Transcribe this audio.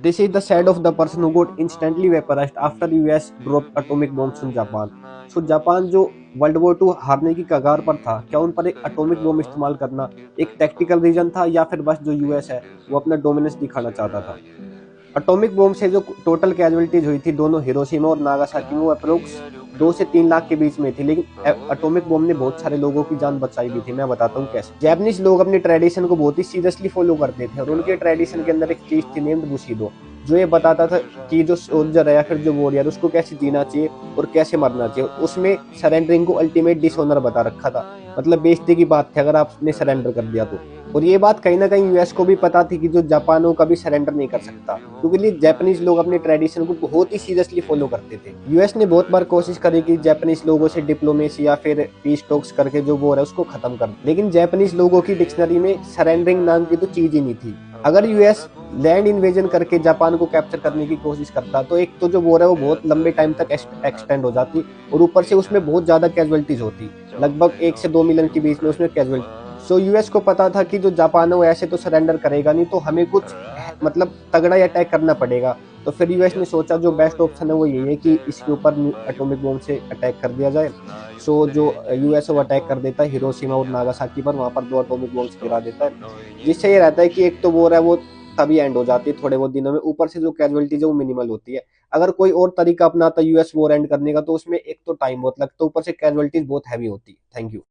This is the side of the person who got instantly vaporized after US dropped atomic bombs on Japan. So Japan जो world war to हारने की कगार पर था, क्या उन पर एक एटॉमिक बम इस्तेमाल करना एक टैक्टिकल रीजन था या फिर बस जो यूएस है वो अपना डोमिनेंस दिखाना चाहता था। एटॉमिक बम से जो टोटल कैजुअलिटीज हुई थी दोनों हिरोशिमा और नागासाकी में वो अप्रोक्स 2 से 3 लाख के बीच में थी, लेकिन एटॉमिक बम ने बहुत सारे लोगों की जान बचाई भी थी। मैं बताता हूँ कैसे। जैपनीज लोग अपनी ट्रेडिशन को बहुत ही सीरियसली फॉलो करते थे और उनके ट्रेडिशन के अंदर एक चीज थी नेम्ड बुशिदो, जो ये बताता था कि जो सोल्जर है या फिर जो वॉरियर उसको कैसे जीना चाहिए और कैसे मरना चाहिए। उसमें सरेंडरिंग को अल्टीमेट डिसऑनर बता रखा था, मतलब बेइज्जती की बात थी अगर आपने सरेंडर कर दिया तो। और ये बात कहीं ना कहीं यूएस को भी पता थी कि जो जापान वो कभी सरेंडर नहीं कर सकता, क्योंकि जापानीज लोग अपने ट्रेडिशन को बहुत ही सीरियसली फॉलो करते थे। यूएस ने बहुत बार कोशिश करी कि जापानीज लोगों से डिप्लोमेसी या फिर पीस टॉक्स करके जो वॉर है उसको खत्म कर, लेकिन जापानीज लोगों की डिक्शनरी में सरेंडरिंग नाम की तो चीज ही नहीं थी। अगर यूएस लैंड इन्वेजन करके जापान को कैप्चर करने की कोशिश करता तो एक तो जो वॉर है वो बहुत लंबे टाइम तक एक्सटेंड हो जाती और ऊपर से उसमें बहुत ज्यादा कैजुअलिटीज होती, लगभग 1 से 2 मिलियन के बीच में उसमें कैजुअलिटी। सो यूएस को पता था कि जो जापान है वो ऐसे तो सरेंडर करेगा नहीं, तो हमें कुछ मतलब तगड़ा अटैक करना पड़ेगा। तो फिर यूएस ने सोचा जो बेस्ट ऑप्शन है वो यही है कि इसके ऊपर एटॉमिक बम से अटैक कर दिया जाए। सो जो यूएस है वो अटैक कर देता है हिरोशिमा और नागासाकी पर, वहां पर 2 एटॉमिक बम्स गिरा देता है, जिससे ये रहता है कि एक तो वॉर है वो तभी एंड हो जाती है थोड़े बहुत दिनों में, ऊपर से जो कैजुअलिटीज है वो मिनिमल होती है। अगर कोई और तरीका अपनाता यूएस वॉर एंड करने का तो उसमें एक तो टाइम बहुत लगता है, ऊपर से कैजुअलिटीज बहुत हैवी होती है। Thank you.